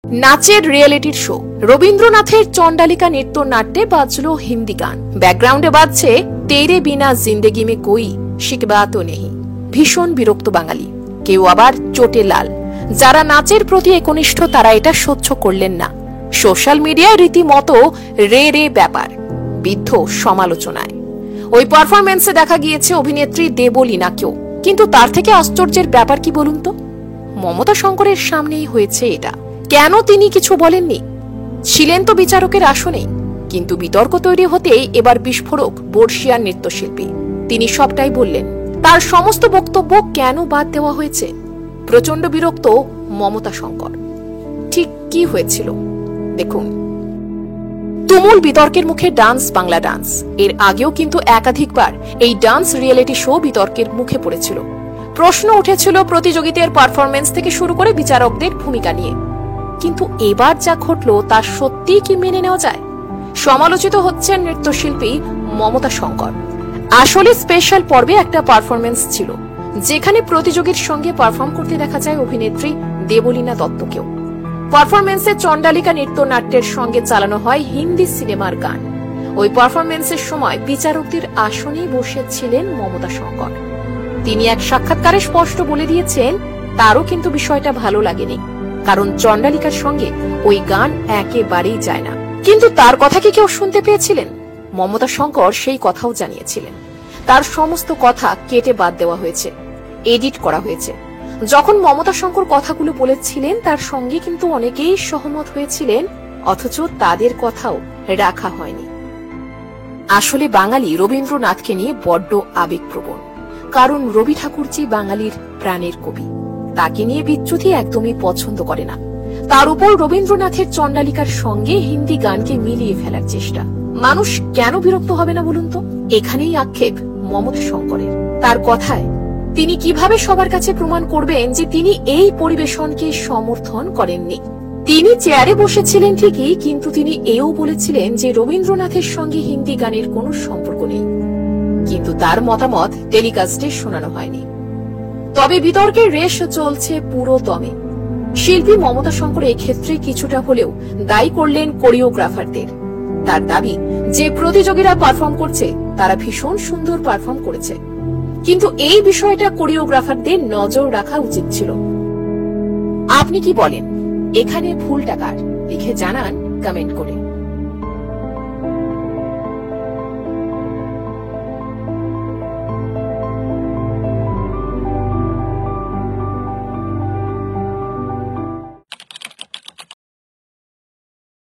নাচের রিয়েলিটির শো। রবীন্দ্রনাথের চণ্ডালিকা নৃত্যনাট্যে বাজলো হিন্দি গান, ব্যাকগ্রাউন্ডে বাজছে তেরে বিনা জিন্দেগি মে কোই শিকবা তো নেহি। ভীষণ বিরক্ত বাঙালি, কেউ আবার চোটে লাল। যারা নাচের প্রতি একনিষ্ঠ তারা এটা সহ্য করলেন না। সোশ্যাল মিডিয়ায় রীতিমতো রে রে ব্যাপার, বিদ্ধ সমালোচনায়। ওই পারফরমেন্সে দেখা গিয়েছে অভিনেত্রী দেবলীনাকেও। কিন্তু তার থেকে আশ্চর্যের ব্যাপার কি বলুন তো, মমতা শঙ্করের সামনেই হয়েছে এটা। কেন তিনি কিছু বলেননি? ছিলেন তো বিচারকের আসনেই। কিন্তু বিতর্ক তৈরি হতেই এবার বিস্ফোরক বর্ষিয়ান নৃত্যশিল্পী। তিনি সবটাই বললেন। তার সমস্ত বক্তব্য কেন বাদ দেওয়া হয়েছে? প্রচন্ড বিরক্ত মমতা শঙ্কর। ঠিক কি হয়েছিল দেখুন। তুমুল বিতর্কের মুখে ডান্স বাংলা ডান্স। এর আগেও কিন্তু একাধিকবার এই ডান্স রিয়েলিটি শো বিতর্কের মুখে পড়েছিল। প্রশ্ন উঠেছিল প্রতিযোগিতার পারফরমেন্স থেকে শুরু করে বিচারকদের ভূমিকা নিয়ে। কিন্তু এবার যা ঘটলো তা সত্যিই কি মেনে নেওয়া যায়? সমালোচিত হচ্ছেন নৃত্যশিল্পী মমতা শঙ্কর। আসলে স্পেশাল পর্বে একটা পারফরমেন্স ছিল, যেখানে প্রতিযোগীর সঙ্গে পারফর্ম করতে দেখা যায় অভিনেত্রী দেবলীনা দত্তকেও। পারফরমেন্সে চণ্ডালিকা নৃত্যনাট্যের সঙ্গে চালানো হয় হিন্দি সিনেমার গান। ওই পারফরমেন্সের সময় বিচারকদের আসনেই বসেছিলেন মমতা শঙ্কর। তিনি এক সাক্ষাৎকারে স্পষ্ট বলে দিয়েছেন তারও কিন্তু বিষয়টা ভালো লাগেনি, কারণ চণ্ডালিকার সঙ্গে ওই গান একেবারেই যায় না। কিন্তু তার কথা কি কেউ শুনতে পেয়েছিলেন? মমতা শঙ্কর সেই কথাও জানিয়েছিলেন। তার সমস্ত কথা কেটে বাদ দেওয়া হয়েছে, এডিট করা হয়েছে। যখন মমতা শঙ্কর কথাগুলো বলেছিলেন তার সঙ্গে কিন্তু অনেকেই সহমত হয়েছিলেন, অথচ তাদের কথাও রাখা হয়নি। আসলে বাঙালি রবীন্দ্রনাথকে নিয়ে বড্ড আবেগপ্রবণ, কারণ রবি ঠাকুরজি বাঙালির প্রাণের কবি। তাকে নিয়ে বিচ্যুতি একদমই পছন্দ করে না। তার উপর রবীন্দ্রনাথের চণ্ডালিকার সঙ্গে হিন্দি গানকে মিলিয়ে ফেলার চেষ্টা। মানুষ কেন বিরক্ত হবে না বলুন তো? এখানেই আক্ষেপ মমতা শঙ্করের। তার কথায় তিনি কিভাবে সবার কাছে প্রমাণ করবেন যে তিনি এই পরিবেশনকে সমর্থন করেননি? তিনি চেয়ারে বসেছিলেন ঠিকই, কিন্তু তিনি এও বলেছিলেন যে রবীন্দ্রনাথের সঙ্গে হিন্দি গানের কোনো সম্পর্ক নেই। কিন্তু তার মতামত টেলিকাস্টে শোনানো হয়নি। তবে বিতর্কের রেশ চলছে পুরো দমে। শিল্পী মমতা শঙ্কর এক্ষেত্রে কিছুটা হলেও দায়ী করলেন কোরিওগ্রাফারদের। তার দাবি যে প্রতিযোগীরা পারফর্ম করছে তারা ভীষণ সুন্দর পারফর্ম করেছে, কিন্তু এই বিষয়টা কোরিওগ্রাফারদের নজর রাখা উচিত ছিল। আপনি কি বলেন? এখানে ভুলটা কার? লিখে জানান কমেন্ট করে।